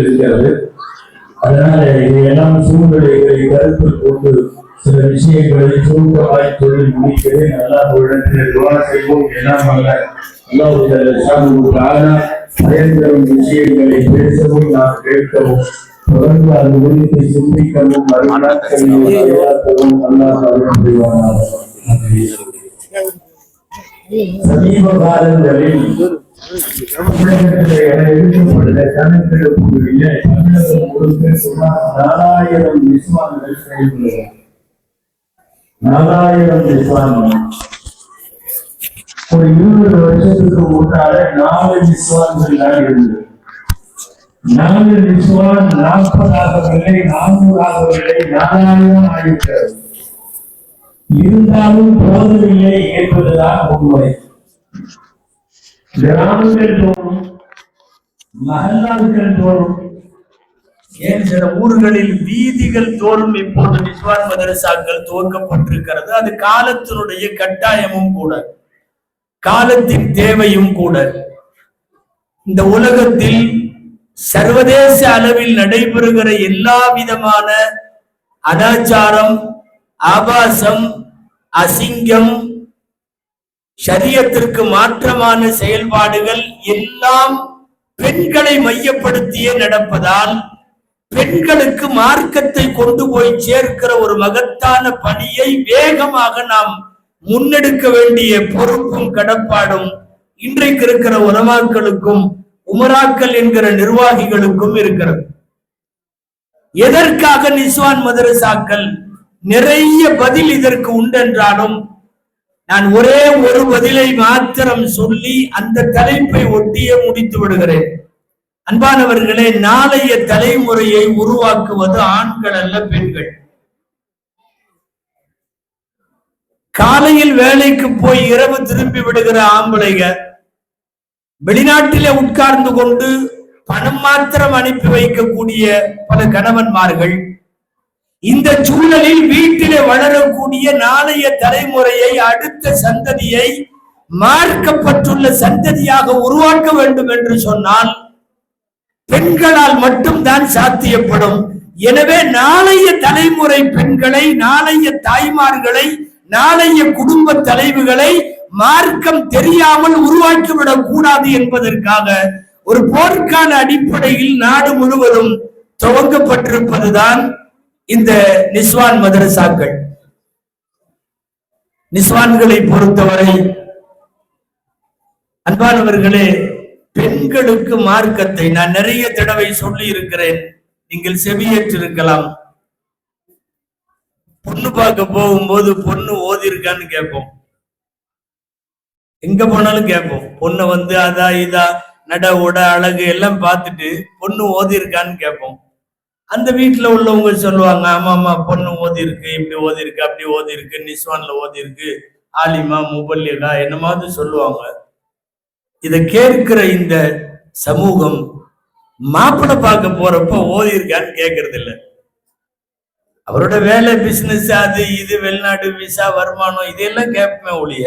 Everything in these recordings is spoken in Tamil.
இருக்கிறது. அதனால இதையெல்லாம் சூழ்நிலைகளை கருத்தில் கொண்டு சில விஷயங்களை சுருக்கமாய் சொல்லி முடிக்கவே நல்லா செய்வோம். எல்லாம் பயன்பெறும் விஷயங்களை பேசவும் நாம் கேட்கவும் தொடர்ந்து அது குறித்து சிந்திக்கவும் சமீப காலங்களில் கணக்கெடுப்புகளில் தமிழகம் முழுக்க சுமார் 4000 நிஸ்வான்கள் செயல்படுகிறார். 4000 நிஸ்வான்கள். ஒரு 20 வருஷத்துக்கு முன்னால 4 நிஸ்வான்கள் தான் இருந்தது. 4 நிஸ்வான் 40 ஆகவில்லை, 400 ஆகவில்லை, 4000 ஆகிவிட்டது. இருந்தாலும் போதவில்லை என்பதுதான் உண்மை. கிராமங்கள் தோறும், மஹல்லாக்கள் தோறும், ஏன் சில ஊர்களில் வீதிகள் தோறும் இப்போது நிஸ்வான் மதரசாக்கள் துவக்கப்பட்டிருக்கிறது. அது காலத்தினுடைய கட்டாயமும் கூட, காலத்தின் தேவையும் கூட. இந்த உலகத்தில் சர்வதேச அளவில் நடைபெறுகிற எல்லா விதமான அனாச்சாரம், ஆபாசம், அசிங்கம், ஷரியத்திற்கு மாற்றமான செயல்பாடுகள் எல்லாம் பெண்களை மையப்படுத்தியே நடப்பதால் பெண்களுக்கு மார்க்கத்தை கொண்டு போய் சேர்க்கிற ஒரு மகத்தான பணியை வேகமாக நாம் முன்னெடுக்க வேண்டிய பொறுப்பும் கடப்பாடும் இன்றைக்கு இருக்கிற உலமாக்களுக்கும் உமராக்கள் என்கிற நிர்வாகிகளுக்கும் இருக்கிறது. எதற்காக நிஸ்வான் மதரசாக்கள்? நிறைய பதில் இதற்கு உண்டென்றாலும் நான் ஒரே ஒரு பதிலை மாத்திரம் சொல்லி அந்த தலைப்பை ஒட்டியே முடித்து விடுகிறேன். அன்பானவர்களே, நாளைய தலைமுறையை உருவாக்குவது ஆண்கள் அல்ல, பெண்கள். காலையில் வேலைக்கு போய் இரவு திரும்பி விடுகிற ஆம்பளைங்க, வெளிநாட்டிலே உட்கார்ந்து கொண்டு பணம் மாத்திரம் அனுப்பி வைக்கக்கூடிய பல கணவன்மார்கள், இந்த சூழலில் வீட்டிலே வளரக்கூடிய நாளைய தலைமுறையை, அடுத்த சந்ததியை மார்க்கப்பட்டுள்ள சந்ததியாக உருவாக்க வேண்டும் என்று சொன்னால் பெண்களால் மட்டும்தான் சாத்தியப்படும். எனவே நாளைய தலைமுறை பெண்களை, நாளைய தாய்மார்களை, நாளைய குடும்ப தலைவுகளை மார்க்கம் தெரியாமல் உருவாக்கிவிடக் கூடாது என்பதற்காக ஒரு போர்க்கால அடிப்படையில் நாடு முழுவதும் துவங்கப்பட்டிருப்பதுதான் இந்த நிஸ்வான் மதரசாக்கள். நிஸ்வான்களை பொறுத்தவரை அன்பானவர்களே, பெண்களுக்கு மார்க்கத்தை நான் நிறைய தடவை சொல்லி இருக்கிறேன், நீங்கள் செவியேற்றிருக்கலாம். பொண்ணு பார்க்க போகும்போது பொண்ணு ஓதி இருக்கான்னு கேட்போம். எங்க போனாலும் கேட்போம். பொண்ணை வந்து அதா இதா நட உட அழகு எல்லாம் பார்த்துட்டு பொண்ணு ஓதி இருக்கான்னு கேட்போம். அந்த வீட்டுல உள்ளவங்க சொல்லுவாங்க, ஆமாமா பொண்ணு ஓதி இருக்கு, இப்படி ஓதி இருக்கு, அப்படி ஓதி இருக்கு, நிஸ்வான்ல ஓதி இருக்கு, ஆலிமா முபல்லிகா என்னமாவது சொல்லுவாங்க. இதை கேட்கிற இந்த சமூகம் மாப்பிள்ளை பார்க்க போறப்ப ஓதி இருக்கான்னு கேட்கறது இல்லை. அவரோட வேலை, பிசினஸ், அது இது, வெளிநாடு விசா, வருமானம் இதெல்லாம் கேட்பேன் ஒழிய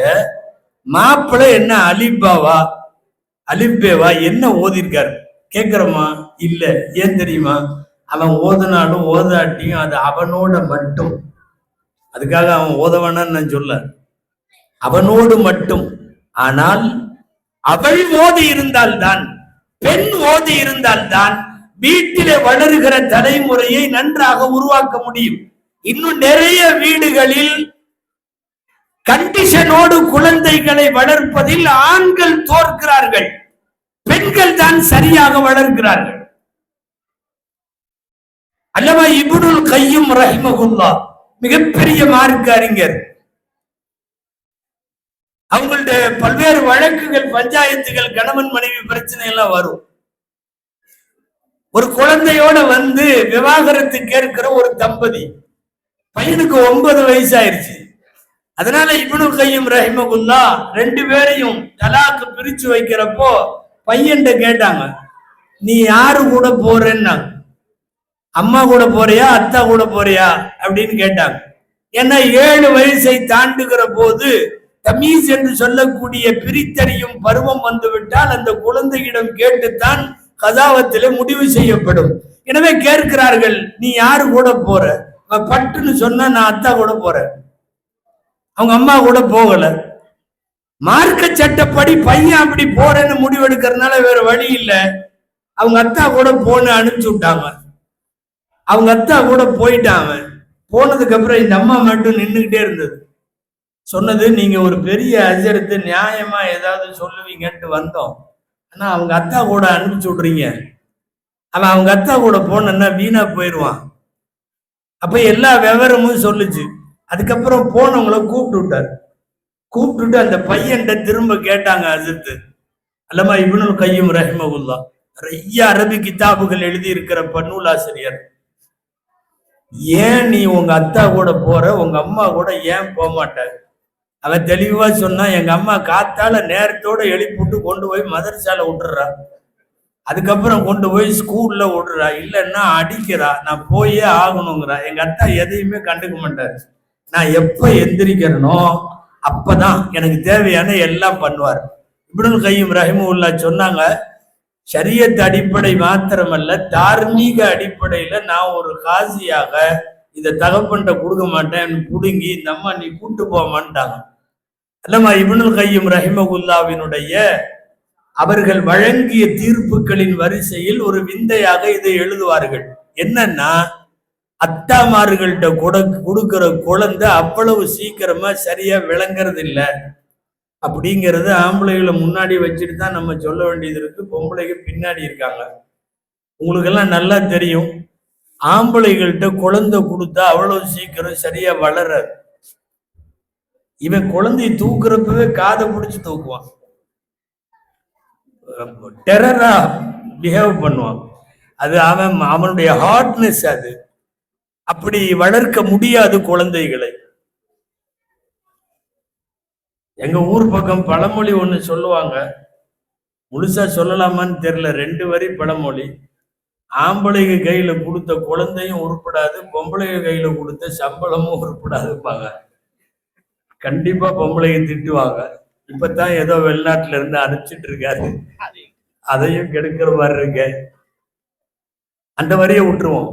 மாப்பிள்ளை என்ன அலிப்பாவா அலிப்பேவா என்ன ஓதி இருக்காரு கேட்கிறோமா? இல்ல. ஏன் தெரியுமா? அவன் ஓதுனாலும் ஓதாட்டியும் அது அவனோட மட்டும். அதுக்காக அவன் ஓதவனான்னு நான் சொல்ல, அவனோடு மட்டும். ஆனால் அவள் ஓதி இருந்தால்தான், பெண் ஓதி இருந்தால்தான் வீட்டிலே வளருகிற தலைமுறையை நன்றாக உருவாக்க முடியும். இன்னும் நிறைய வீடுகளில் கண்டிஷனோடு குழந்தைகளை வளர்ப்பதில் ஆண்கள் தோற்கிறார்கள், பெண்கள் தான் சரியாக வளர்க்கிறார்கள். அல்லமா இப்னுல் கையும் ரஹிமஹுல்லாஹ் மிகப்பெரிய மார்க்க அறிஞர். அவங்களுடைய பல்வேறு வழக்குகள், பஞ்சாயத்துகள், கணவன் மனைவி பிரச்சனை எல்லாம் வரும். ஒரு குழந்தையோட வந்து விவாகரத்து கேட்கிற ஒரு தம்பதி, பையனுக்கு 9 வயசு ஆயிருச்சு. அதனால இப்னுல் கையும் ரஹிமஹுல்லாஹ் 2 பேரையும் தலாக்கு பிரிச்சு வைக்கிறப்போ பையன்கிட்ட கேட்டாங்க, நீ யாரு கூட போறேன்னா, அம்மா கூட போறியா அத்தா கூட போறியா அப்படின்னு கேட்டாங்க. ஏன்னா 7 வயசை தாண்டுகிற போது தமீஸ் என்று சொல்லக்கூடிய பிரித்தறியும் பருவம் வந்துவிட்டால் அந்த குழந்தையிடம் கேட்டுத்தான் கதாவத்திலே முடிவு செய்யப்படும். எனவே கேட்கிறார்கள், நீ யாரு கூட போற? பட்டுன்னு சொன்னா நான் அத்தா கூட போறேன். அவங்க அம்மா கூட போகல. மார்க்க சட்டப்படி பையன் அப்படி போறேன்னு முடிவெடுக்கிறதுனால வேற வழி இல்லை. அவங்க அத்தா கூட போன அனுப்பிச்சு விட்டாங்க. அவங்க அத்தா கூட போயிட்டாங்க. போனதுக்கு அப்புறம் இந்த அம்மா மட்டும் நின்றுகிட்டே இருந்தது. சொன்னது, நீங்க ஒரு பெரிய அஜரத்து, நியாயமா ஏதாவது சொல்லுவீங்கன்ட்டு வந்தோம். ஆனா அவங்க அத்தா கூட அனுப்பிச்சு விடுறீங்க. அவன் அவங்க அத்தா கூட போனா வீணா போயிடுவான். அப்ப எல்லா விவரமும் சொல்லுச்சு. அதுக்கப்புறம் போனவங்களை கூப்பிட்டு விட்டார். கூப்பிட்டுட்டு அந்த பையன்கிட்ட திரும்ப கேட்டாங்க அஜரத்து. அல்லமா இப்னுல் கையும் ரஹிமஹுல்லாஹ் நிறைய அரபி கிதாபுகள் எழுதி இருக்கிற நூலாசிரியர். ஏன் நீ உங்க அத்தா கூட போற, உங்க அம்மா கூட ஏன் போக மாட்ட? அவன் தெளிவா சொன்னா, எங்க அம்மா காத்தால நேரத்தோட எழுப்பிட்டு கொண்டு போய் மதரசால விட்டுறா, அதுக்கப்புறம் கொண்டு போய் ஸ்கூல்ல விடுறா, இல்லைன்னா அடிக்கிறா, நான் போயே ஆகணுங்கிறா. எங்க அத்தா எதையுமே கண்டுக்க மாட்டாரு. நான் எப்ப எந்திரிக்கிறனோ அப்பதான் எனக்கு தேவையான எல்லாம் பண்ணுவார். இப்னுல் கையும் ரஹிமஹுல்லாஹ் சொன்னாங்க, ஷரியத் அடிப்படை மாத்திரமல்ல, தார்மீக அடிப்படையில நான் ஒரு காசியாக இதை தகப்பன்ட்ட கொடுக்க மாட்டேன், புடுங்கி இந்த அம்மா நீ கூட்டு போக மாட்டாங்க. அல்லமா இப்னுல் கையும் ரஹிமஹுல்லாவினுடைய அவர்கள் வழங்கிய தீர்ப்புகளின் வரிசையில் ஒரு விந்தையாக இதை எழுதுவார்கள். என்னன்னா, அத்தாமார்கள்ட்ட கொடுக்கிற குழந்தை அவ்வளவு சீக்கிரமா சரியா விளங்குறது இல்லை அப்படிங்கிறது ஆம்பளைகளை முன்னாடி வச்சுட்டு தான் நம்ம சொல்ல வேண்டியது இருக்கு. பொம்பளைங்க பின்னாடி இருக்காங்க. உங்களுக்கு எல்லாம் நல்லா தெரியும், ஆம்பளைகள்கிட்ட குழந்தை கொடுத்தா அவ்வளவு சீக்கிரம் சரியா வளராது. இவன் குழந்தைய தூக்குறப்பவே காதை பிடிச்சு தூக்குவான், டெரரா பிஹேவ் பண்ணுவான். அது அவனுடைய ஹார்ட்னஸ். அது அப்படி வளர்க்க முடியாது குழந்தைகளை. எங்க ஊர் பக்கம் பழமொழி ஒண்ணு சொல்லுவாங்க, முழுசா சொல்லலாமான்னு தெரியல, 2 வரி பழமொழி. ஆம்பளைங்க கையில கொடுத்த குழந்தையும் உருப்படாது, பொம்பளைங்க கையில கொடுத்த சம்பளமும் உருப்படாதுப்பாங்க. கண்டிப்பா பொம்பளைங்க திட்டுவாங்க. இப்பதான் ஏதோ வெளிநாட்டுல இருந்து அனுப்பிச்சிட்டு இருக்காரு, அதையும் கெடுக்கிற மாதிரி இருக்க. அந்த வரியை விட்டுருவோம்.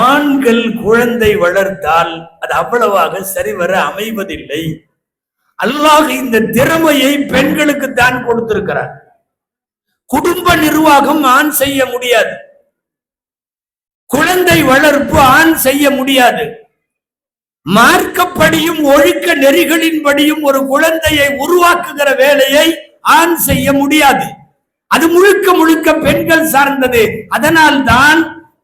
ஆண்கள் குழந்தை வளர்த்தால் அது அவ்வளவாக சரிவர அமைவதில்லை. அல்லாஹ் இந்த திறமையை பெண்களுக்கு தான் கொடுத்திருக்கிறார். குடும்ப நிர்வாகம் ஆண் செய்ய முடியாது, குழந்தை வளர்ப்பு ஆண் செய்ய முடியாது. மார்க்கப்படியும் ஒழுக்க நெறிகளின்படியும் ஒரு குழந்தையை உருவாக்குகிற வேலையை ஆண் செய்ய முடியாது. அது முழுக்க முழுக்க பெண்கள் சார்ந்தது. அதனால் தான்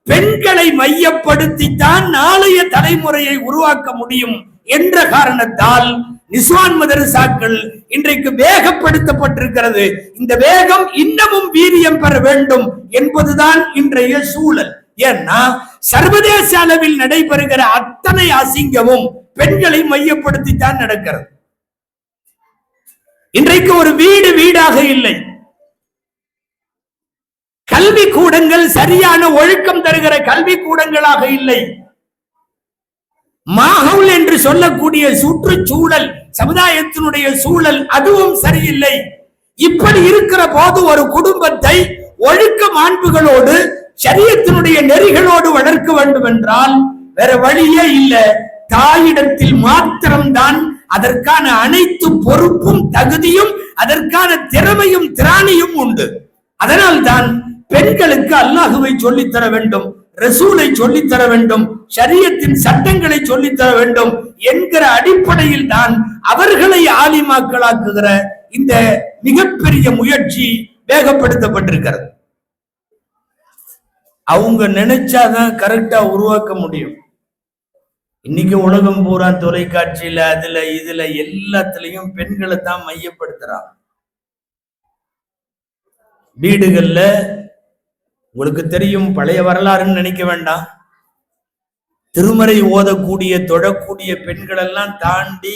பெண்களை மையப்படுத்தித்தான் நாளைய தலைமுறையை உருவாக்க முடியும் என்ற காரணத்தால் நிஸ்வான் மதரசாக்கள் இன்றைக்கு வேகப்படுத்தப்பட்டிருக்கிறது. இந்த வேகம் இன்னமும் வீரியம் பெற வேண்டும் என்பதுதான் இன்றைய சூழல். ஏன்னா சர்வதேச அளவில் நடைபெறுகிற அத்தனை அசிங்கமும் பெண்களை மையப்படுத்தித்தான் நடக்கிறது. இன்றைக்கு ஒரு வீடு வீடாக இல்லை, கல்வி கூடங்கள் சரியான ஒழுக்கம் தருகிற கல்வி கூடங்களாக இல்லை. மாஹவுல் என்று சொல்லக்கூடிய சுற்றுச்சூழல், சமுதாயத்தினுடைய சூழல், அதுவும் சரியில்லை. இப்படி இருக்கிற போது ஒரு குடும்பத்தை ஒழுக்க மாண்புகளோடு ஷரியத்தினுடைய நெறிகளோடு வளர்க்க வேண்டும் என்றால் வேற வழியே இல்லை. தாயிடத்தில் மாத்திரம்தான் அதற்கான அனைத்து பொறுப்பும் தகுதியும் அதற்கான திறமையும் திராணியும் உண்டு. அதனால் தான் பெண்களுக்கு அல்லாஹுவை சொல்லித்தர வேண்டும், ரசூலை சொல்லித்தர வேண்டும், ஷரியத்தின் சட்டங்களை சொல்லித்தர வேண்டும் என்கிற அடிப்படையில் தான் அவர்களை ஆலிமாக்களாக்குகிற இந்த மிகப்பெரிய முயற்சி வேகப்படுத்தப்பட்டிருக்கிறது. அவங்க நினைச்சாதான் கரெக்டா உருவாக்க முடியும். இன்னைக்கு உலகம் பூரா தொலைக்காட்சியில அதுல இதுல எல்லாத்துலயும் பெண்களை தான் மையப்படுத்துறாங்க. வீடுகள்ல உங்களுக்கு தெரியும், பழைய வரலாறுன்னு நினைக்க வேண்டாம், திருமறை ஓதக்கூடிய தொழக்கூடிய பெண்கள் எல்லாம் தாண்டி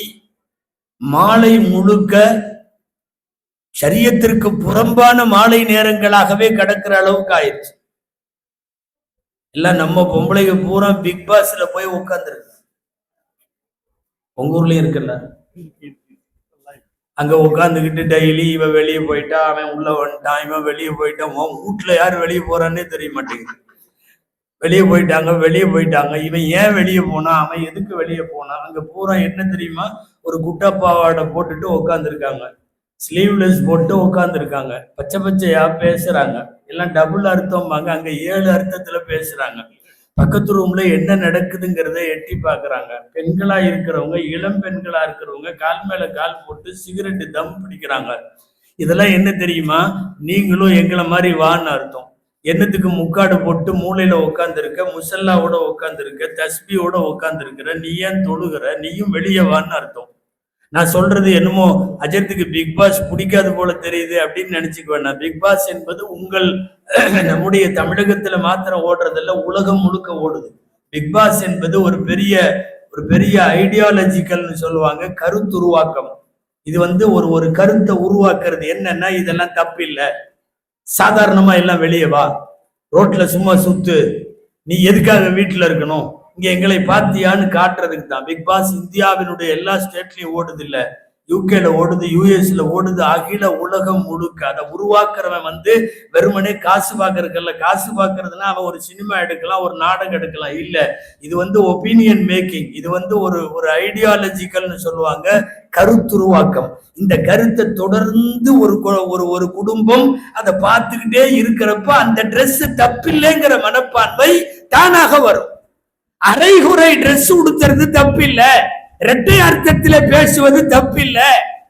மாலை முழுக்க ஷரியத்திற்கு புறம்பான மாலை நேரங்களாகவே கடக்கிற அளவுக்கு ஆயிடுச்சு. இல்ல நம்ம பொம்பளைங்க பூரா பிக் பாஸ்ல போய் உட்கார்ந்துருக்கு. உங்க ஊர்லயும் இருக்குல்ல, அங்க உட்காந்துக்கிட்டு டெய்லி இவன் வெளியே போயிட்டா, அவன் உள்ள வந்துட்டான், இவன் வெளியே போயிட்டான். வீட்டுல யாரு வெளியே போறான்னே தெரிய மாட்டேங்குது. வெளியே போயிட்டாங்க. இவன் ஏன் வெளியே போனான், அவன் எதுக்கு வெளியே போனான்? அங்க பூரா என்ன தெரியுமா? ஒரு குட்டப்பாவாடை போட்டுட்டு உட்காந்துருக்காங்க, ஸ்லீவ்லெஸ் போட்டு உட்காந்துருக்காங்க, பச்சை பச்சையா பேசுறாங்க, எல்லாம் டபுள் அர்த்தம்பாங்க, அங்க 7 அர்த்தத்துல பேசுறாங்க. பக்கத்து ரூம்ல என்ன நடக்குதுங்கிறத எட்டி பாக்குறாங்க. பெண்களா இருக்கிறவங்க, இளம் பெண்களா இருக்கிறவங்க கால் மேல கால் போட்டு சிகரெட்டு தம் பிடிக்கிறாங்க. இதெல்லாம் என்ன தெரியுமா? நீங்களும் எங்களை மாதிரி வான்னு அர்த்தம். என்னத்துக்கு முக்காடு போட்டு மூளையில உட்காந்துருக்க, முசல்லாவோட உட்காந்துருக்க, தஸ்பியோட உட்காந்துருக்கிற, நீ ஏன் தொழுகிற? நீயும் வெளியே வான்னு அர்த்தம். நான் சொல்றது என்னமோ அஜத்துக்கு பிக் பாஸ் பிடிக்காது போல தெரியுது அப்படின்னு நினைச்சுக்க வேண்டாம். பிக் பாஸ் என்பது உங்கள் நம்முடைய தமிழகத்துல மாத்திரம் ஓடுறதில்ல, உலகம் முழுக்க ஓடுது. பிக் பாஸ் என்பது ஒரு பெரிய ஐடியாலஜிக்கல்னு சொல்லுவாங்க, கருத்துருவாக்கம். இது ஒரு கருத்தை உருவாக்குறது. என்னன்னா, இதெல்லாம் தப்பு இல்லை, சாதாரணமா எல்லாம் வெளியே வா, ரோட்ல சும்மா சுத்து, நீ எதுக்காக வீட்டுல இருக்கணும், இங்க எங்களை பாத்தியான்னு காட்டுறதுக்கு தான். பிக் பாஸ் இந்தியாவினுடைய எல்லா ஸ்டேட்லயும் ஓடுது இல்ல, யூகேல ஓடுது, யூஎஸ்ல ஓடுது, அகில உலகம் முழுக்க. அதை உருவாக்குறவன் வெறுமனே காசு பாக்குறதுல, காசு பாக்குறதுன்னா அவன் ஒரு சினிமா எடுக்கலாம், ஒரு நாடகம் எடுக்கலாம், இல்ல. இது ஒப்பீனியன் மேக்கிங். இது ஒரு ஐடியாலஜிக்கல்னு சொல்லுவாங்க, கருத்துருவாக்கம். இந்த கருத்தை தொடர்ந்து ஒரு குடும்பம் அதை பார்த்துக்கிட்டே இருக்கிறப்ப அந்த ட்ரெஸ் தப்பில்லைங்கிற மனப்பான்மை தானாக வரும். அரைகுறை ட்ரெஸ் உடுத்துறது தப்பில்ல, இரட்டை அர்த்தத்தில பேசுவது தப்பில்ல,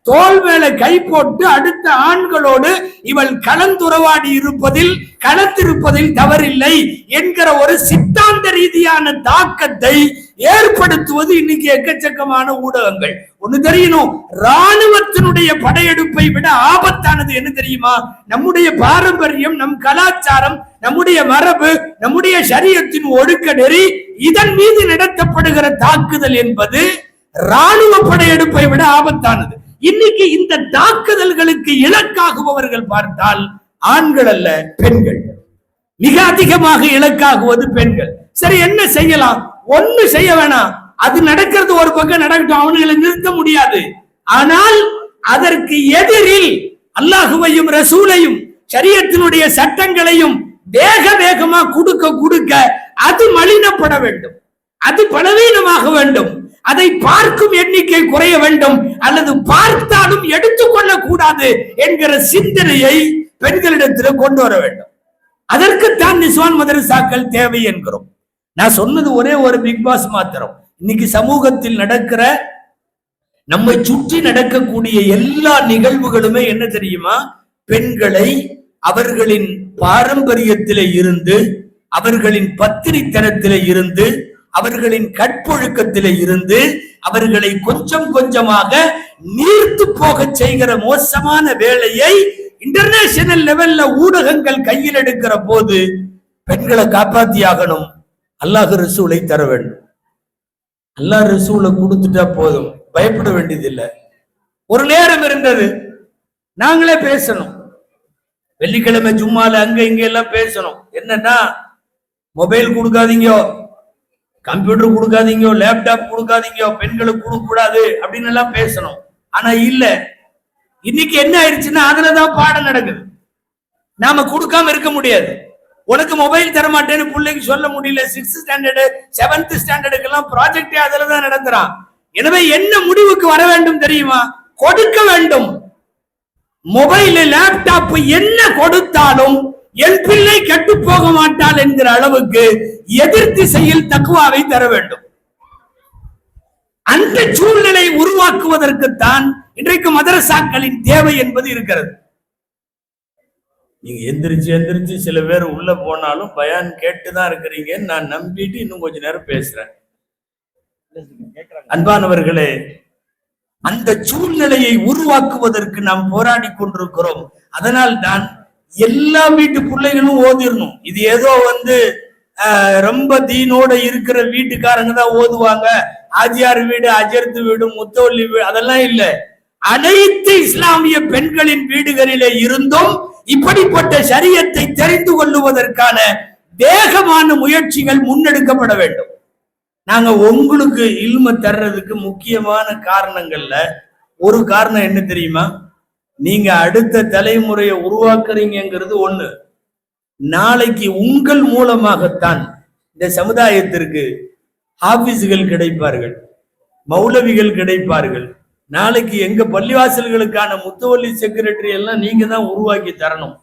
தோல் மேல கை போட்டு அடுத்த ஆண்களோடு இவள் கலந்துறவாடி இருப்பதில் கலந்திருப்பதில் தவறில்லை என்கிற ஒரு சித்தாந்த ரீதியான தாக்கத்தை ஏற்படுத்துவது இன்னைக்கு எக்கச்சக்கமான ஊடகங்கள். ஒண்ணு தெரியணும், ராணுவத்தினுடைய படையெடுப்பை விட ஆபத்தானது என்ன தெரியுமா? நம்முடைய பாரம்பரியம், நம் கலாச்சாரம், நம்முடைய மரபு, நம்முடைய ஷரியத்தின் ஒழுக்க நெறி, இதன் மீது நடத்தப்படுகிற தாக்குதல் என்பது ராணுவ படையெடுப்பை விட ஆபத்தானது. இன்னைக்கு இந்த தாக்குதல்களுக்கு இலக்காகுபவர்கள் பார்த்தால் ஆண்கள் அல்ல, பெண்கள். மிக அதிகமாக இலக்காகுவது பெண்கள். சரி, என்ன செய்யலாம்? ஒண்ணு செய்ய வேணாம், அது நடக்கிறது ஒரு பக்கம் நடக்கட்டும், அவனுங்களை நிறுத்த முடியாது. ஆனால் அதற்கு எதிரில் அல்லாஹுவையும் ரசூலையும் ஷரியத்தினுடைய சட்டங்களையும் வேக வேகமா கொடுக்க அது மலினப்பட வேண்டும், அது பலவீனமாக வேண்டும், அதை பார்க்கும் எண்ணிக்கை குறைய வேண்டும், அல்லது பார்த்தாலும் எடுத்துக்கொள்ள கூடாது என்கிற சிந்தனையை பெண்களிடத்தில் கொண்டு வர வேண்டும். அதற்குத்தான் நிஸ்வான் மதரசாக்கள் தேவை என்கிறோம். நான் சொன்னது ஒரே ஒரு பிக் பாஸ் மாத்திரம். இன்னைக்கு சமூகத்தில் நடக்கிற, நம்மை சுற்றி நடக்கக்கூடிய எல்லா நிகழ்வுகளுமே என்ன தெரியுமா? பெண்களை அவர்களின் பாரம்பரியத்திலே இருந்து, அவர்களின் பத்திரித்தனத்திலே இருந்து, அவர்களின் கற்பொழுக்கத்திலே இருந்து அவர்களை கொஞ்சம் கொஞ்சமாக நீர்த்து போக செய்கிற மோசமான வேலையை இன்டர்நேஷனல் லெவல்ல ஊடகங்கள் கையில் எடுக்கிற போது பெண்களை காப்பாத்தியாகணும். அல்லாஹ் ரசூலை தர வேண்டும். அல்லாஹ் ரசூலை கொடுத்துட்டா போதும், பயப்பட வேண்டியதில்லை. ஒரு நேரம் இருந்தது, நாங்களே பேசணும், வெள்ளிக்கிழமை ஜும்மால அங்க இங்க எல்லாம் பேசணும். என்னன்னா, மொபைல் கொடுக்காதீங்க, கம்ப்யூட்டர் கொடுக்காதீங்க, லேப்டாப் கொடுக்காதீங்க, பெண்களுக்கு கொடுக்க கூடாது அப்படின்னு எல்லாம் பேசணும். ஆனா இல்ல, இன்னைக்கு என்ன ஆயிடுச்சுன்னா அதுலதான் பாடம் நடக்குது. நாம கொடுக்காம இருக்க முடியாது. உனக்கு மொபைல் தர மாட்டேன்னு பிள்ளைக்கு சொல்ல முடியல. 6th ஸ்டாண்டர்டு 7th ஸ்டாண்டர்டுக்கு எல்லாம் ப்ராஜெக்டே அதுலதான் நடத்துறான். எனவே என்ன முடிவுக்கு வர வேண்டும் தெரியுமா? கொடுக்க வேண்டும். மொபைல் லேப்டாப் என்ன கொடுத்தாலும் என் பிள்ளை கெட்டு போக மாட்டாள் என்கிற அளவுக்கு எதிர் திசையில் தக்குவாவை தர வேண்டும். அந்த சூழ்நிலை உருவாக்குவதற்குத்தான் இன்றைக்கு மதரசாக்களின் தேவை என்பது இருக்கிறது. நீங்க எந்திரிச்சு சில பேர் உள்ள போனாலும் பயான் கேட்டுதான் இருக்கிறீங்க. நான் நம்பிட்டு இன்னும் கொஞ்ச நேரம் பேசுறேன். அன்பானவர்களே, அந்த சூழ்நிலையை உருவாக்குவதற்கு நாம் போராடி கொண்டிருக்கிறோம். அதனால் தான் எல்லா வீட்டு பிள்ளைகளும் ஓதிரணும். இது ஏதோ ரொம்ப தீனோட இருக்கிற வீட்டுக்காரங்க தான் ஓதுவாங்க, ஆஜியார் வீடு, அஜர்த்து வீடு, முத்தவல்லி வீடு, அதெல்லாம் இல்லை. அனைத்து இஸ்லாமிய பெண்களின் வீடுகளிலே இருந்தும் இப்படிப்பட்ட ஷரியத்தை தெரிந்து கொள்ளுவதற்கான வேகமான முயற்சிகள் முன்னெடுக்கப்பட வேண்டும். நாங்க உங்களுக்கு இல்ம தர்றதுக்கு முக்கியமான காரணங்கள்ல ஒரு காரணம் என்ன தெரியுமா? நீங்க அடுத்த தலைமுறையை உருவாக்குறீங்கிறது ஒண்ணு. நாளைக்கு உங்கள் மூலமாகத்தான் இந்த சமுதாயத்திற்கு ஆபீஸ்கள் கிடைப்பார்கள், மௌலவிகள் கிடைப்பார்கள். நாளைக்கு எங்க பள்ளிவாசல்களுக்கான முத்தவள்ளி செக்ரட்டரி எல்லாம் நீங்க தான் உருவாக்கி தரணும்.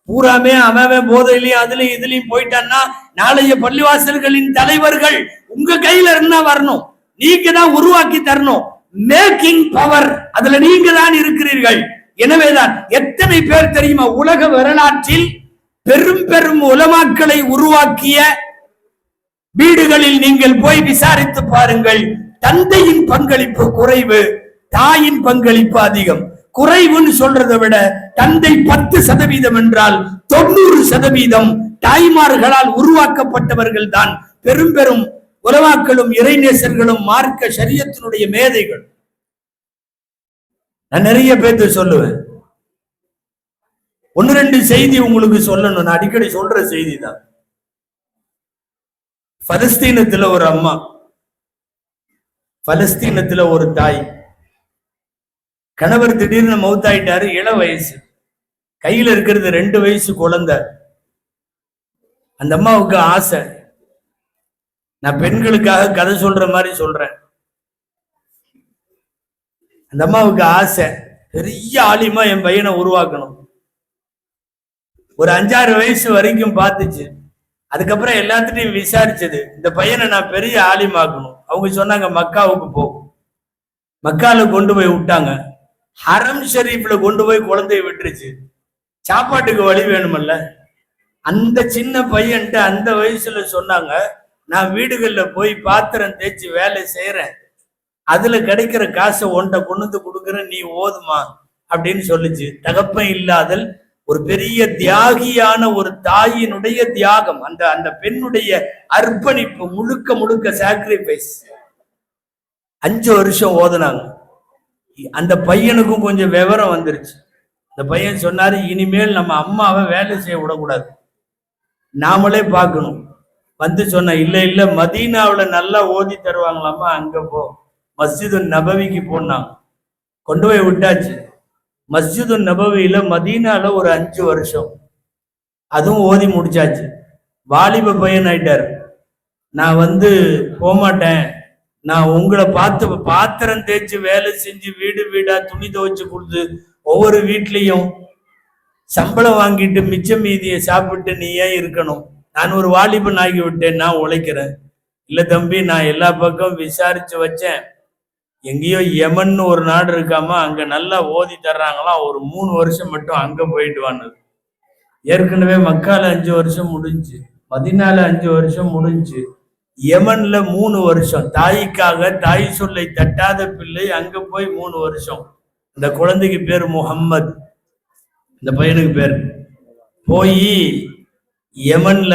பூராமே அவன் போதையிலையும் அதுலயும் இதுலயும் போயிட்டான்னா நாளைய பள்ளிவாசல்களின் தலைவர்கள் உங்க கையில இருந்தா வரணும். நீங்க தான் உருவாக்கி தரணும். மேக்கிங் பவர் அதுல நீங்க தான் இருக்கிறீர்கள். எனவேதான் எத்தனை பேர் தெரியுமா உலக வரலாற்றில் பெரும் பெரும் உலமாக்களை உருவாக்கிய வீடுகளில் நீங்கள் போய் விசாரித்து பாருங்கள். தந்தையின் பங்களிப்பு குறைவு, தாயின் பங்களிப்பு அதிகம். குறைவுன்னு சொல்றதை விட தந்தை 10% என்றால் 90% தாய்மார்களால் உருவாக்கப்பட்டவர்கள் தான் பெரும் பெரும் உலமாக்களும் இறைநேசர்களும் மார்க்க ஷரியத்தினுடைய மேதைகள். நான் நிறைய பேர்த்து சொல்லுவேன். 1-2 செய்தி உங்களுக்கு சொல்லணும். நான் அடிக்கடி சொல்ற செய்தி தான். பலஸ்தீனத்துல ஒரு அம்மா, பலஸ்தீனத்துல ஒரு தாய், கணவர் திடீர்னு மௌத்தாயிட்டாரு. இள வயசு, கையில இருக்கிறது 2 வயசு குழந்தை. அந்த அம்மாவுக்கு ஆசை, நான் பெண்களுக்காக கதை சொல்ற மாதிரி சொல்றேன். அந்த அம்மாவுக்கு ஆசை, பெரிய ஆலிமா என் பையனை உருவாக்கணும். ஒரு 5-6 வயசு வரைக்கும் பார்த்துச்சு. அதுக்கப்புறம் எல்லாத்துட்டையும் விசாரிச்சது, இந்த பையனை நான் பெரிய ஆலிமாக்கணும். அவங்க சொன்னாங்க மக்காவுக்கு போ. மக்கால கொண்டு போய் விட்டாங்க. ஹரம் ஷரீஃப்ல கொண்டு போய் குழந்தைய விட்டுருச்சு. சாப்பாட்டுக்கு வழி வேணுமல்ல. அந்த சின்ன பையன்ட்டு அந்த வயசுல சொன்னாங்க, நான் வீடுகள்ல போய் பாத்திரம் தேய்ச்சி வேலை செய்யறேன், அதுல கிடைக்கிற காசை ஒன்றை கொண்டு கொடுக்குறேன், நீ ஓதுமா அப்படின்னு சொல்லுச்சு. தகப்பன் இல்லாதல் ஒரு பெரிய தியாகியான ஒரு தாயினுடைய தியாகம், அந்த அந்த பெண்ணுடைய அர்ப்பணிப்பு, முழுக்க முழுக்க சாக்ரிஃபைஸ். 5 வருஷம் ஓதுனாங்க. அந்த பையனுக்கும் கொஞ்சம் விவரம் வந்துருச்சு. இந்த பையன் சொன்னாரு, இனிமேல் நம்ம அம்மாவை வேலை செய்ய விடக்கூடாது, நாமளே பார்க்கணும். வந்து சொன்ன, இல்ல இல்ல மதீனாவுல நல்லா ஓதி தருவாங்களாமா, அங்க போ, மஸ்ஜிது நபவிக்கு போனாங்க. கொண்டு போய் விட்டாச்சு. மஸ்ஜிது நபவியில மதீனால ஒரு 5 வருஷம் அதுவும் ஓதி முடிச்சாச்சு. வாலிப பையன் ஆயிட்டாரு. நான் வந்து போமாட்டேன், நான் உங்களை பார்த்து பாத்திரம் தேய்ச்சி வேலை செஞ்சு வீடு வீடா துணி துவைச்சு கொடுத்து ஒவ்வொரு வீட்லயும் சம்பளம் வாங்கிட்டு மிச்ச மீதியை சாப்பிட்டு நீ ஏன் இருக்கணும், நான் ஒரு வாலிபன் ஆகி விட்டேன், நான் உழைக்கிறேன். இல்ல தம்பி, நான் எல்லா பக்கம் விசாரிச்சு வச்சேன், எங்கேயோ யமன் ஒரு நாடு இருக்காம, அங்க நல்லா ஓதி தர்றாங்களாம், ஒரு 3 வருஷம் மட்டும் அங்க போயிட்டு வானது. ஏற்கனவே மக்கால 5 வருஷம் முடிஞ்சு, மதீனால 5 வருஷம் முடிஞ்சு, யமன்ல 3 வருஷம். தாய்க்காக, தாய் சொல்லை தட்டாத பிள்ளை, அங்க போய் 3 வருஷம். இந்த குழந்தைக்கு பேர் முகம்மது, இந்த பையனுக்கு பேர். போய் யமன்ல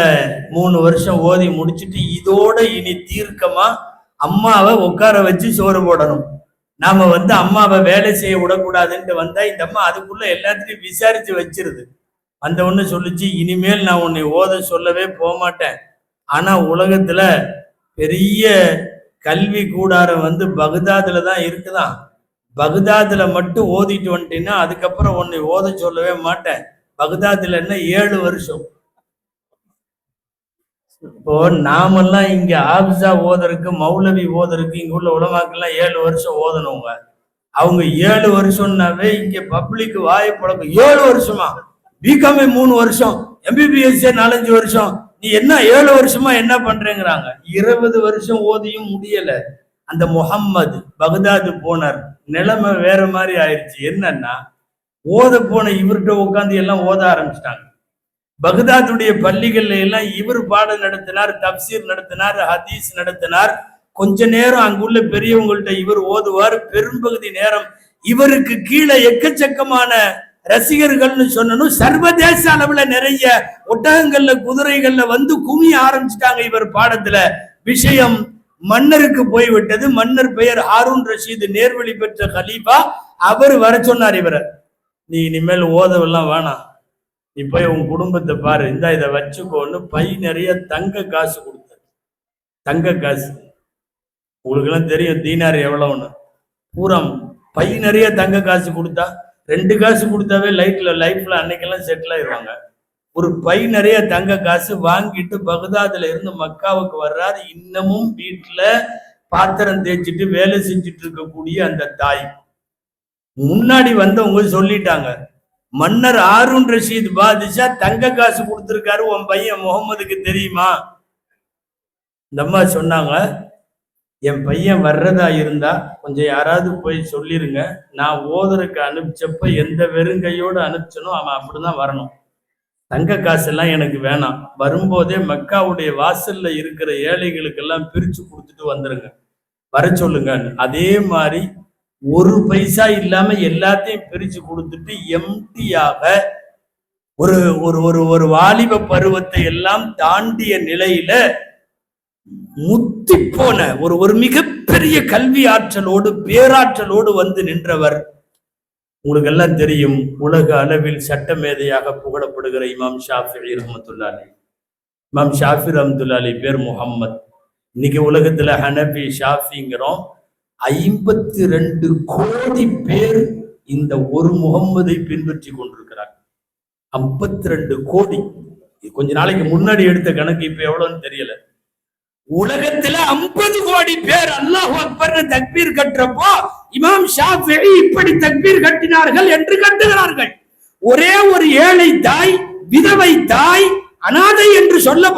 3 வருஷம் ஓதி முடிச்சுட்டு, இதோட இனி தீர்க்கமா அம்மாவை உட்கார வச்சு சோறு போடணும், நாம வந்து அம்மாவை வேலை செய்ய விடக்கூடாதுன்ட்டு வந்தா, இந்த அம்மா அதுக்குள்ள எல்லாத்தையும் விசாரிச்சு வச்சிருது. அந்த ஒண்ணு சொல்லிச்சு, இனிமேல் நான் உன்னை ஓத சொல்லவே போக மாட்டேன், ஆனா உலகத்துல பெரிய கல்வி கூடாரம் வந்து பகதாதுல தான் இருக்குதான், பகதாதுல மட்டும் ஓதிட்டு வந்துட்டீங்கன்னா அதுக்கப்புறம் உன்னை ஓத சொல்லவே மாட்டேன். பகதாதுல என்ன 7 வருஷம். இப்போ நாமெல்லாம் இங்க ஆபிசா ஓதருக்கு, மௌலவி ஓதருக்கு, இங்க உள்ள உலமாக்கெல்லாம் 7 வருஷம் ஓதணுங்க. அவங்க 7 வருஷம்னாவே இங்க பப்ளிக் வாயை பழக்கம். 7 வருஷமா? பிகாமே 3 வருஷம், எம்பிபிஎஸ் 4-5 வருஷம், நீ என்ன 7 வருஷமா என்ன பண்றேங்கிறாங்க. 20 வருஷம் ஓதியும் முடியல. அந்த முகம்மது பகதாது போனார், நிலைமை வேற மாதிரி ஆயிடுச்சு. என்னன்னா, ஓத போன இவர்கிட்ட உட்காந்து எல்லாம் ஓத ஆரம்பிச்சிட்டாங்க. பகதாதுடைய பள்ளிகள்ல எல்லாம் இவர் பாடம் நடத்தினார், தப்சீர் நடத்தினார், ஹதீஸ் நடத்தினார். கொஞ்ச நேரம் அங்குள்ள பெரியவங்கள்ட்ட இவர் ஓதுவார். பெரும்பகுதி நேரம் இவருக்கு கீழே எக்கச்சக்கமான ரசிகர்கள்னு சொன்னனும், சர்வதேச அளவுல நிறைய ஒட்டகங்கள்ல குதிரைகள்ல வந்து குமிய ஆரம்பிச்சுட்டாங்க இவர் பாடத்துல. விஷயம் மன்னருக்கு போய்விட்டது. மன்னர் பெயர் ஹாரூன் ரஷீது, நேர்வழி பெற்ற கலீஃபா. அவர் வர சொன்னார் இவரை, நீ இனிமேல் ஓதவெல்லாம் வேணாம், நீ போய் உன் குடும்பத்தை பாரு, இந்த இதை வச்சுக்கோன்னு பை நிறைய தங்க காசு கொடுத்தாரு. தங்க காசு உங்களுக்கு எல்லாம் தெரியும் தீனார் எவ்வளவுன்னு. பூரம் பை நிறைய தங்க காசு கொடுத்தா, 2 காசு கொடுத்தாவே லைஃப்ல அன்னைக்கெல்லாம் செட்டில் ஆயிடுவாங்க. ஒரு பை நிறைய தங்க காசு வாங்கிட்டு பகதாதுல இருந்து மக்காவுக்கு வர்றாரு. இன்னமும் வீட்டுல பாத்திரம் தேய்ச்சிட்டு வேலை செஞ்சுட்டு இருக்கக்கூடிய அந்த தாய் முன்னாடி வந்தவங்க சொல்லிட்டாங்க, மன்னர் ஹாரூன் ரஷீத் பாதுஷா தங்க காசு கொடுத்திருக்காரு, உன் பையன் முகமதுக்கு தெரியுமா? இந்த அம்மா சொன்னாங்க, என் பையன் வர்றதா இருந்தா கொஞ்சம் யாராவது போய் சொல்லிருங்க, நான் ஓதருக்கு அனுப்பிச்சப்ப எந்த வெறுங்கையோடு அனுப்பிச்சனோ அவன் அப்படிதான் வரணும். தங்க காசெல்லாம் எனக்கு வேணாம். வரும்போதே மக்காவுடைய வாசல்ல இருக்கிற ஏழைகளுக்கெல்லாம் பிரிச்சு கொடுத்துட்டு வந்துருங்க, வர சொல்லுங்க. அதே மாதிரி 1 பைசா இல்லாம எல்லாத்தையும் பிரிச்சு கொடுத்துட்டு எம்டியாக ஒரு ஒரு ஒரு ஒரு வாலிப பருவத்தை எல்லாம் தாண்டிய நிலையில முத்தி போன ஒரு மிகப்பெரிய கல்வி ஆற்றலோடு பேராற்றலோடு வந்து நின்றவர். உங்களுக்கு எல்லாம் தெரியும், உலக அளவில் சட்ட மேதையாக புகழப்படுகிற இமாம் ஷாஃபி ரஹ்மத்துல்லாஹி. இமாம் ஷாஃபி ரஹ்மத்துல்லாஹி பேர் முஹம்மத். இன்னைக்கு உலகத்துல ஹனபி ஷாஃபிங்கிறோம். 52 கோடி பேர் இந்த ஒரு முகம்மதை பின்பற்றி கொண்டிருக்கிறார். 52 கோடி. கொஞ்ச நாளைக்கு முன்னாடி எடுத்த கணக்கு இப்ப எவ்வளவுன்னு தெரியல. உலகத்துல 50 கோடி பேர் அல்லாஹ் அக்பர் தக்பீர் கட்டுறப்போ இமாம் ஷாஃபிஈ இப்படி தக்பீர் கட்டினார்கள் என்று கட்டுகிறார்கள். ஒரே ஒரு ஏழை தாய், விதவை தாய், அனாதை என்று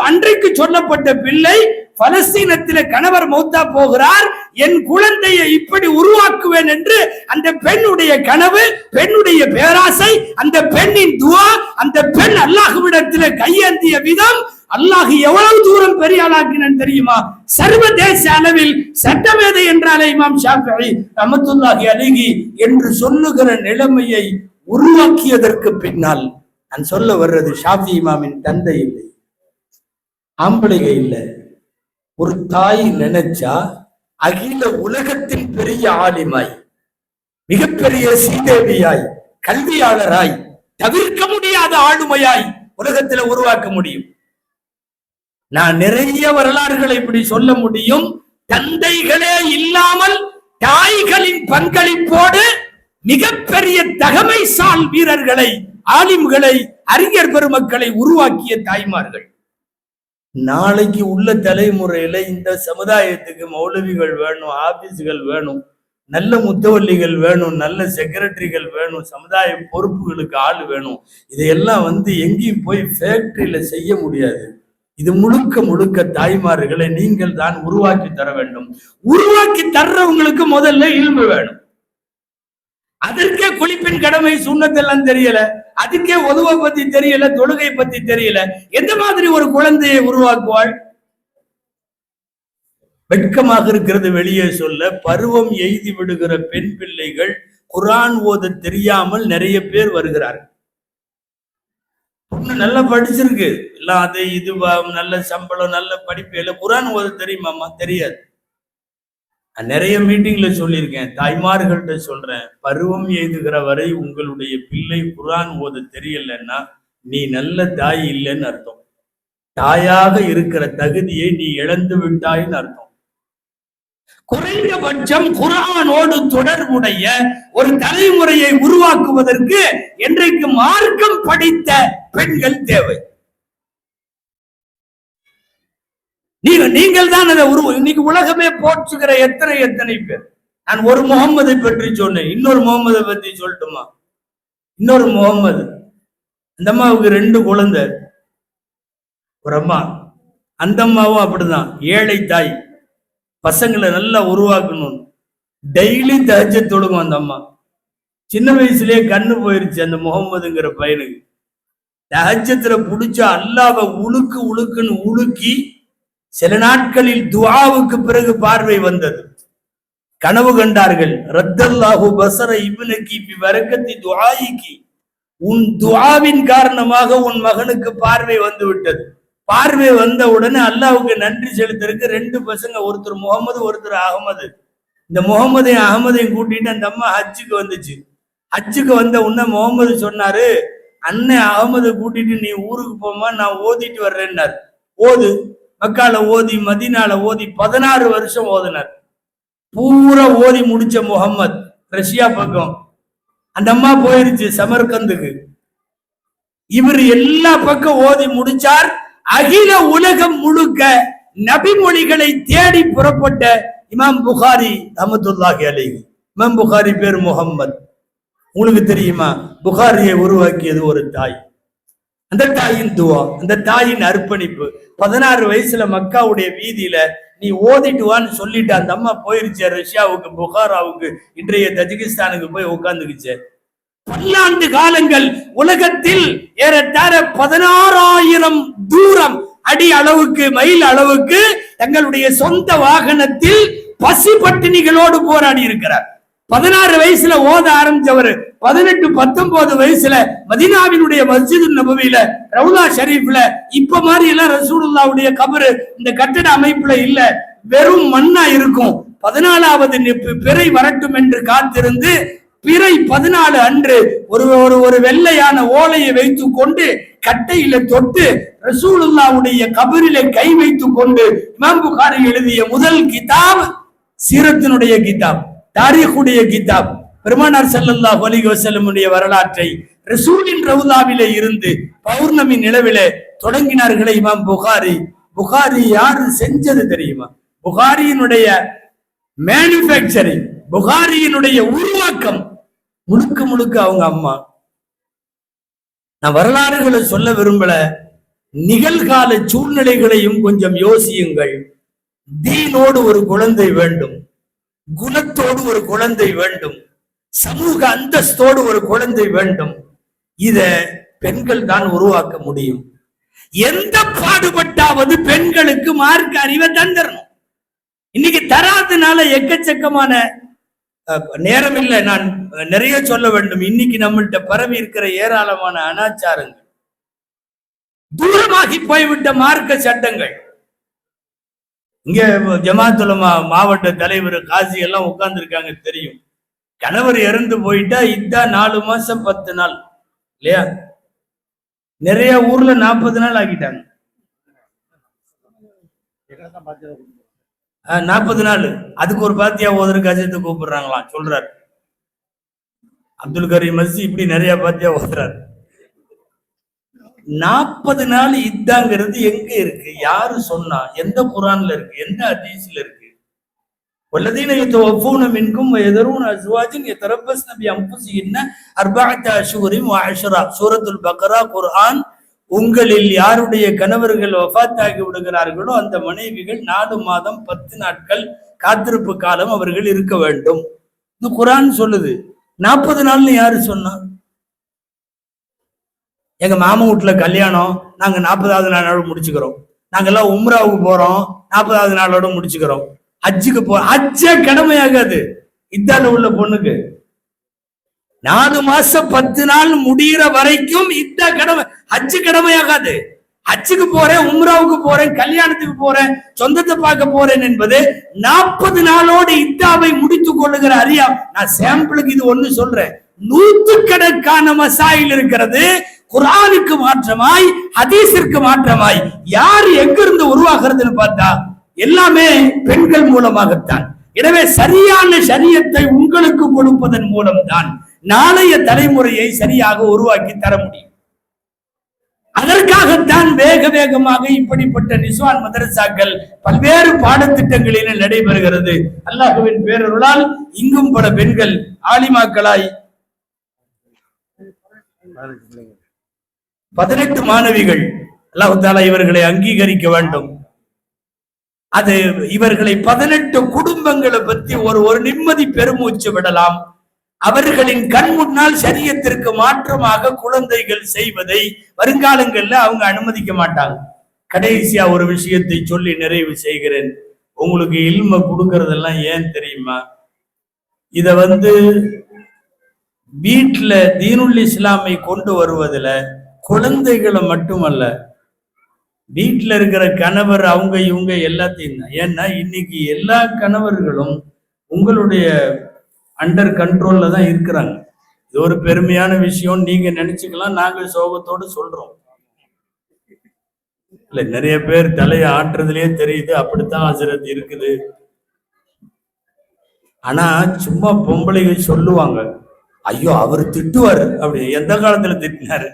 அன்றைக்கு சொல்லப்பட்ட பிள்ளை பலஸ்தீனத்தில கணவர் மௌத்தா போகிறார், என் குழந்தையை இப்படி உருவாக்குவேன் என்று அந்த பெண்ணுடைய கனவு, பெண்ணுடைய பேராசை, அந்த பெண்ணின் துஆ, அந்த பெண் அல்லாஹ்விடத்திலே கையேந்திய விதம், அல்லாஹ் எவ்வளவு தூரம் பெரிய ஆளாக்கினான் தெரியுமா? சர்வதேச அளவில் சட்டமேதை என்றாலே இமாம் ஷாஃபிஈ ரஹ்மத்துல்லாஹி அலைஹி என்று சொல்லுகிற நிலைமையை உருவாக்கியதற்கு பின்னால் நான் சொல்ல வர்றது, ஷாஃபி இமாமின் தந்தை இல்லை, ஆம்பளைக இல்லை. ஒரு தாய் நினைச்சா அகில உலகத்தின் பெரிய ஆலிமாய், மிகப்பெரிய சீதேவியாய், கல்வியாளராய், தவிர்க்க முடியாத ஆளுமையாய் உலகத்துல உருவாக்க முடியும். நான் நிறைய வரலாறுகளை இப்படி சொல்ல முடியும். தந்தைகளே இல்லாமல் தாய்களின் பங்களிப்போடு மிகப்பெரிய தகமைசால் வீரர்களை, ஆலிம்களை, அறிஞர் பெருமக்களை உருவாக்கிய தாய்மார்கள். நாளைக்கு உள்ள தலைமுறையில இந்த சமுதாயத்துக்கு மௌலவிகள் வேணும், ஆபீஸ்கள் வேணும், நல்ல முத்தவல்லிகள் வேணும், நல்ல செக்ரட்டரிகள் வேணும், சமுதாய பொறுப்புகளுக்கு ஆள் வேணும். இதையெல்லாம் எங்கேயும் போய் ஃபேக்டரியில செய்ய முடியாது. இது முழுக்க முழுக்க தாய்மார்களை நீங்கள் தான் உருவாக்கி தர வேண்டும். உருவாக்கி தர்றவங்களுக்கு முதல்ல இல்மு வேணும். அதற்கே குளிப்பின் கடமை சுன்னத்தெல்லாம் தெரியல, அதுக்கே உதவை பத்தி தெரியல, தொழுகை பத்தி தெரியல, எந்த மாதிரி ஒரு குழந்தையை உருவாக்குவாள்? வெட்கமாக இருக்கிறது வெளியே சொல்ல. பருவம் எய்தி விடுகிற பெண் பிள்ளைகள் குர்ஆன் ஓத தெரியாமல் நிறைய பேர் வருகிறார்கள். பொண்ணு நல்லா படிச்சிருக்கு, எல்லாம் அது இது, நல்ல சம்பளம், நல்ல படிப்பு, குர்ஆன் ஓத தெரியுமாமா? தெரியாது. நிறைய மீட்டிங்ல சொல்லியிருக்கேன், தாய்மார்கள்ட்ட சொல்றேன், பருவம் எய்துகிற வரை உங்களுடைய பிள்ளை குர்ஆன் ஓத தெரியலன்னா நீ நல்ல தாய் இல்லைன்னு அர்த்தம். தாயாக இருக்கிற தகுதியை நீ இழந்து விட்டாயின்னு அர்த்தம். குறைந்தபட்சம் குர்ஆனோடு தொடர்புடைய ஒரு தலைமுறையை உருவாக்குவதற்கு இன்றைக்கு மார்க்கம் படித்த பெண்கள் தேவை. நீங்கள் தான் அதை இன்னைக்கு உலகமே போற்றுகிற எத்தனை பேர். நான் ஒரு முகம்மதை பற்றி சொன்னேன், இன்னொரு முகம்மதை பற்றி சொல்லட்டுமா? இன்னொரு முகம்மது, அந்த அம்மாவுக்கு 2 குழந்தை, ஒரு அம்மா. அந்த அம்மாவும் அப்படிதான், ஏழை தாய், பசங்களை நல்லா உருவாக்கணும், டெய்லி தஹஜ்ஜத் தொழுகும் அந்த அம்மா. சின்ன வயசுலயே கண்ணு போயிருச்சு அந்த முகம்மதுங்கிற பையனுக்கு. தஹஜ்ஜத்துல புடிச்ச அல்லாஹ்வை உழுக்குன்னு உழுக்கி சில நாட்களில் துஆவுக்கு பிறகு பார்வை வந்தது. கனவு கண்டார்கள், ரத்தல்லாஹு பஸர இப்னகி பி பரக்கத்தி துஆயிகி, உன் துஆவின் காரணமாக உன் மகனுக்கு பார்வை வந்து விட்டது. பார்வை வந்த உடனே அல்லாஹ்வுக்கு நன்றி செலுத்துறதுக்கு 2 பசங்க, ஒருத்தர் முகமது, ஒருத்தர் அகமது. இந்த முகமதையும் அகமதையும் கூட்டிட்டு அந்த அம்மா ஹஜ்ஜுக்கு வந்துச்சு. ஹஜ்ஜுக்கு வந்த உடனே முகமது சொன்னாரு, அண்ணன் அகமது கூட்டிட்டு நீ ஊருக்கு போமா, நான் ஓதிட்டு வர்றேன்னாரு. ஓது. மக்கால ஓதி, மதீனால ஓதி 16 வருஷம் ஓதினார். பூரா ஓதி முடிச்ச முகம்மது ரஷ்யா பக்கம். அந்த அம்மா போயிருச்சு சமர்கந்துக்கு. இவர் எல்லா பக்கம் ஓதி முடிச்சார். அகில உலகம் முழுக்க நபிமொழிகளை தேடி புறப்பட்ட இமாம் புகாரி ரஹ்மத்துல்லாஹி அலைஹி. இமாம் புகாரி பேர் முகம்மது. உங்களுக்கு தெரியுமா? புகாரியை உருவாக்கியது ஒரு தாய். அந்த தாயின் துவா, அந்த தாயின் அர்ப்பணிப்பு. 16 வயசுல மக்காவுடைய வீதியில நீ ஓதிட்டு வான்னு சொல்லிட்டு அந்த அம்மா போயிருச்சு ரஷ்யாவுக்கு, புகாராவுக்கு, இன்றைய தஜிகிஸ்தானுக்கு போய் உட்கார்ந்துக்குச்சு. பல்லாண்டு காலங்கள் உலகத்தில் ஏறத்தாழ 16,000 தூரம் அடி அளவுக்கு, மைல் அளவுக்கு தங்களுடைய சொந்த வாகனத்தில் பசி பட்டினிகளோடு போராடி இருக்கிறார். 16 வயசுல ஓத ஆரம்பிச்சவர் 18, 19 வயசுல மதீனாவினுடைய மஸ்ஜிது நபவியில, ரவுலா ஷரீஃப்ல இப்ப மாதிரி எல்லாம் ரசூலுல்லாஹ்வுடைய கபரு இந்த கட்டட அமைப்புல இல்ல, வெறும் மண்ணா இருக்கும். 14வது பிறை வரட்டும் என்று காத்திருந்து பிறை 14 அன்று ஒரு வெள்ளையான ஓலையை வைத்துக் கொண்டு கட்டையில தொட்டு ரசூலுல்லாஹ்வுடைய கபரிலே கை வைத்துக் கொண்டு இமாம் புகாரி எழுதிய முதல் கிதாப் சீரத்தினுடைய கிதாப், தாரீഖுடைய கிதாப், பெருமானார் ஸல்லல்லாஹு அலைஹி வஸல்லமுடைய வரலாற்றை ரசூலின் ரவுலாவிலே இருந்து பௌர்ணமி நிலவிலே தொடங்கினார்களே இமாம் புகாரி. புகாரி யாரு செஞ்சது தெரியுமா? புகாரியினுடைய மேனுஃபேக்சரிங், புகாரியினுடைய உருவாக்கம் முழுக்க முழுக்க அவங்க அம்மா. நான் வரலாறுகளை சொல்ல விரும்பல, நிகழ்கால சூழ்நிலைகளையும் கொஞ்சம் யோசியுங்கள். தீனோடு ஒரு குழந்தை வேண்டும், குணத்தோடு ஒரு குழந்தை வேண்டும், சமூக அந்தஸ்தோடு ஒரு குழந்தை வேண்டும். இத பெண்கள் தான் உருவாக்க முடியும். எந்த பாடுபட்டாவது பெண்களுக்கு மார்க்க அறிவை தந்துடணும். இன்னைக்கு தராதனால எக்கச்சக்கமான நேரம் இல்லை, நான் நிறைய சொல்ல வேண்டும். இன்னைக்கு நம்மள்கிட்ட பரவி இருக்கிற ஏராளமான அனாச்சாரங்கள், தூரமாகி போய்விட்ட மார்க்க சட்டங்கள். இங்க ஜமாத் உலமா மாவட்ட தலைவர் காசி எல்லாம் உட்கார்ந்து இருக்காங்க தெரியும். கணவர் இறந்து போயிட்டா இதா 4 மாசம் 10 நாள் இல்லையா? நிறைய ஊர்ல 40 நாள் ஆக்கிட்டாங்க. 40 நாள். அதுக்கு ஒரு பாத்தியா ஓதுறதுக்கு அஜயத்தை கூப்பிடுறாங்களாம், சொல்றாரு அப்துல் கரீம் மஸ்ஜி. இப்படி நிறைய பாத்தியா ஓதுறாரு. 40 நாள் இதாங்கிறது எங்க இருக்கு? யாரு சொன்னா? எந்த குரான்ல இருக்கு? எந்த ஹதீஸ்ல இருக்கு? வல்லதீன யதவஃபூன மின்கும் வயதரூன அஸ்வாஜன் யதரப்பஸ்ன பிஅன்ஃபுஸிஹின்ன அர்பஅத அஷ்ஹுரின் வ அஷ்ரா. சூரத்துல் பக்ரா, குர்ஆன். உங்களில் யாருடைய கணவர்கள் வஃபாத்தாகி விடுகிறார்களோ அந்த மனைவிகள் 4 மாதம் 10 நாட்கள் காத்திருப்பு காலம் அவர்கள் இருக்க வேண்டும். இது குர்ஆன் சொல்லுது. 40 நாள்னு யாரு சொன்னா? எங்க மாமா வீட்டுல கல்யாணம், நாங்க 40வது நாளோட முடிச்சுக்கிறோம். நாங்கெல்லாம் உம்ராவுக்கு போறோம், 40வது நாளோட முடிச்சுக்கிறோம். ஹஜ்ஜுக்கு ஹஜ்ஜே கடமையாகாது இத்தால உள்ள பொண்ணுக்கு. 4 மாசம் 10 நாள் முடிகிற வரைக்கும் இத்தா கடமை, ஹஜ்ஜு கடமையாகாது. ஹஜ்ஜுக்கு போறேன், உம்ராவுக்கு போறேன், கல்யாணத்துக்கு போறேன், சொந்தத்தை பார்க்க போறேன் என்பது 40 நாளோடு இத்தாவை முடித்துக் கொள்ளுகிற அறியா. நான் சாம்பிளுக்கு இது ஒண்ணு சொல்றேன். 100கணக்கான மசாயில் இருக்கிறது குர்ஆனுக்கு மாற்றமாய், ஹதீஸிற்கு மாற்றமாய். யார் எங்கிருந்து உருவாகிறதுன்னு பார்த்தா எல்லாமே பெண்கள் மூலமாகத்தான். எனவே சரியான ஷரியத்தை உங்களுக்கு கொடுப்பதன் மூலம்தான் நாளைய தலைமுறையை சரியாக உருவாக்கி தர முடியும். அதற்காகத்தான் வேக வேகமாக இப்படிப்பட்ட நிஸ்வான் மதரசாக்கள் பல்வேறு பாடத்திட்டங்களில் நடைபெறுகிறது. அல்லாஹ்வின் பேரருளால் இங்கும் பல பெண்கள் ஆலிமாக்களாய் 18 மாணவிகள். அல்லாஹ் தஆலா இவர்களை அங்கீகரிக்க வேண்டும். அது இவர்களை 18 குடும்பங்களை பத்தி ஒரு நிம்மதி பெருமூச்சு விடலாம். அவர்களின் கண் முன்னால் ஷரியத்திற்கு மாற்றமாக குழந்தைகள் செய்வதை வருங்காலங்கள்ல அவங்க அனுமதிக்க மாட்டாங்க. கடைசியா ஒரு விஷயத்தை சொல்லி நிறைவு செய்கிறேன். உங்களுக்கு இல்ம கொடுக்கறதெல்லாம் ஏன் தெரியுமா? இத வீட்டுல தீனுல் இஸ்லாமை கொண்டு வருவதுல குழந்தைகளை மட்டுமல்ல, வீட்டுல இருக்கிற கணவர் அவங்க இவங்க எல்லாத்தையும் தான். ஏன்னா இன்னைக்கு எல்லா கணவர்களும் உங்களுடைய அண்டர் கண்ட்ரோல்ல தான் இருக்கிறாங்க. இது ஒரு பெருமையான விஷயம் நீங்க நினைச்சுக்கலாம். நாங்க சோகத்தோடு சொல்றோம். இல்ல, நிறைய பேர் தலையை ஆட்டுறதுலயே தெரியுது அப்படித்தான் ஹசரத் இருக்குது. ஆனா சும்மா பொம்பளைகள் சொல்லுவாங்க, ஐயோ அவர் திட்டுவாரு அப்படி. எந்த காலத்துல திட்டினாரு?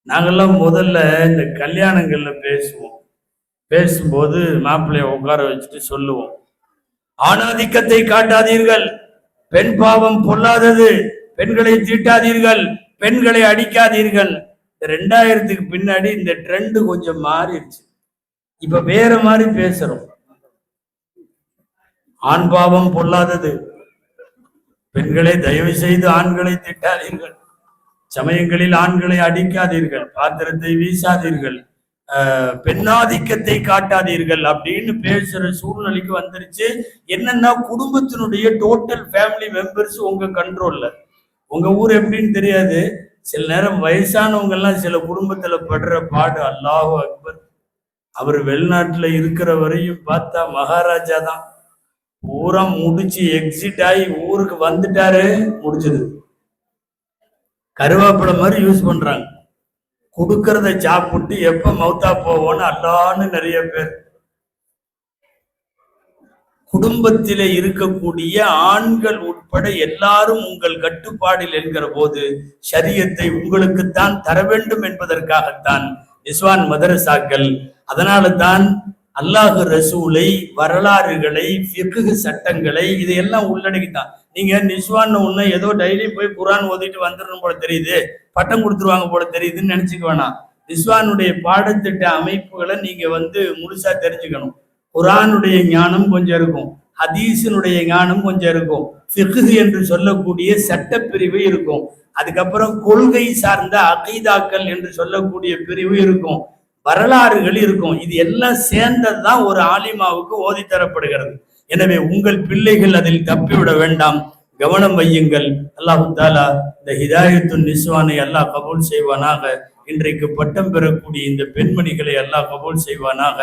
நாங்கெல்லாம் முதல்ல இந்த கல்யாணங்கள்ல பேசும்போது மாப்பிள்ளைய உட்கார வச்சுட்டு சொல்லுவோம், ஆணாதிக்கத்தை காட்டாதீர்கள், பெண் பாவம் பொல்லாதது, பெண்களை தீட்டாதீர்கள், பெண்களை அடிக்காதீர்கள். இந்த 2000க்கு பின்னாடி இந்த ட்ரெண்ட் கொஞ்சம் மாறிடுச்சு. இப்ப வேற மாதிரி பேசுறோம். ஆண் பாவம் பொல்லாதது, பெண்களை தயவு செய்து ஆண்களை திட்டாதீர்கள், சமயங்களில் ஆண்களை அடிக்காதீர்கள், பாத்திரத்தை வீசாதீர்கள், பெண்ணாதிக்கத்தை காட்டாதீர்கள் அப்படின்னு பேசுற சூழ்நிலைக்கு வந்துருச்சு. என்னன்னா குடும்பத்தினுடைய டோட்டல் ஃபேமிலி மெம்பர்ஸ் உங்க கண்ட்ரோல்ல. உங்க ஊர் எப்படின்னு தெரியாது. சில நேரம் வயசானவங்க எல்லாம் சில குடும்பத்துல படுற பாடு அல்லாஹு அக்பர். அவர் வெளிநாட்டுல இருக்கிற வரையும் பார்த்தா மகாராஜா தான். பூரா முடிச்சு எக்ஸிட் ஆகி ஊருக்கு வந்துட்டாரு, முடிச்சது. கருவேப்பிலை மாதிரி யூஸ் பண்றாங்க. கொடுக்கறத சாப்பிட்டு எப்ப மௌத்தா போவோன்னு அல்லான்னு நிறைய பேர். குடும்பத்திலே இருக்கக்கூடிய ஆண்கள் உட்பட எல்லாரும் உங்கள் கட்டுப்பாடில் என்கிற போது ஷரியத்தை உங்களுக்குத்தான் தர வேண்டும் என்பதற்காகத்தான் நிஸ்வான் மதரசாக்கள். அதனால தான் அல்லாஹ் ரசூலை, வரலாறுகளை, ஃபிக்ஹ் சட்டங்களை இதையெல்லாம் உள்ளடக்கித்தான். நீங்க நிஸ்வான் ஒண்ணு ஏதோ டெய்லி போய் குரான் ஓதிட்டு வந்துடணும் போல தெரியுது, பட்டம் கொடுத்துருவாங்க போல தெரியுதுன்னு நினைச்சுக்க வேணாம். நிஸ்வானுடைய பாடத்திட்ட அமைப்புகளை நீங்க முழுசா தெரிஞ்சுக்கணும். குரானுடைய ஞானம் கொஞ்சம் இருக்கும், ஹதீஸினுடைய ஞானம் கொஞ்சம் இருக்கும், ஃபிக்ஹ் என்று சொல்லக்கூடிய சட்டப்பிரிவு இருக்கும், அதுக்கப்புறம் கொள்கை சார்ந்த அகீதாக்கள் என்று சொல்லக்கூடிய பிரிவு இருக்கும், வரலாறுகள் இருக்கும். இது எல்லாம் சேர்ந்ததுதான் ஒரு ஆலிமாவுக்கு ஓதி தரப்படுகிறது. எனவே உங்கள் பிள்ளைகள் அதில் தப்பிவிட வேண்டாம், கவனம் வையுங்கள். அல்லாஹு தாலா இந்த ஹிதாயத்துன் நிஸ்வானை அல்லாஹ் கபூல் செய்வானாக. இன்றைக்கு பட்டம் பெறக்கூடிய இந்த பெண்மணிகளை அல்லாஹ் கபூல் செய்வானாக.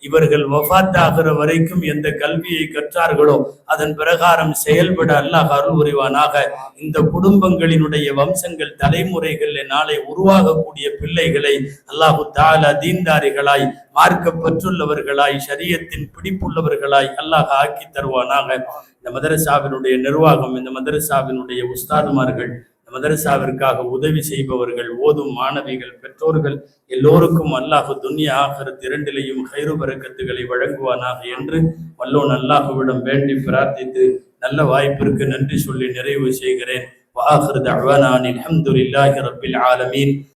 இவர்கள் வஃபாத் ஆகிற வரைக்கும் எந்த கல்வியை கற்றார்களோ அதன் பிரகாரம் செயல்பட அல்லாஹ் அருள் புரிவானாக. இந்த குடும்பங்களினுடைய வம்சங்கள் தலைமுறைகள் நாளை உருவாகக்கூடிய பிள்ளைகளை அல்லாஹு தாலா தீன்தாரிகளாய், மார்க்க பற்றுள்ளவர்களாய், ஷரியத்தின் பிடிப்புள்ளவர்களாய் அல்லாஹ் ஆக்கி தருவானாக. இந்த மதரசாவினுடைய நிர்வாகம், இந்த மதரசாவினுடைய உஸ்தாதுமார்கள், மதரசாவிற்காக உதவி செய்பவர்கள், ஓதும் மாணவிகள், பெற்றோர்கள் எல்லோருக்கும் அல்லாஹ் துன்யா ஆகிரத் இரண்டிலையும் கைரு பரக்கத்துகளை வழங்குவானாக என்று வல்லோன் அல்லாஹுவிடம் வேண்டி பிரார்த்தித்து நல்ல வாய்ப்பிற்கு நன்றி சொல்லி நிறைவு செய்கிறேன். வாஹிரு தஅவானா அல்ஹம்துலில்லாஹி ரப்பில் ஆலமீன்.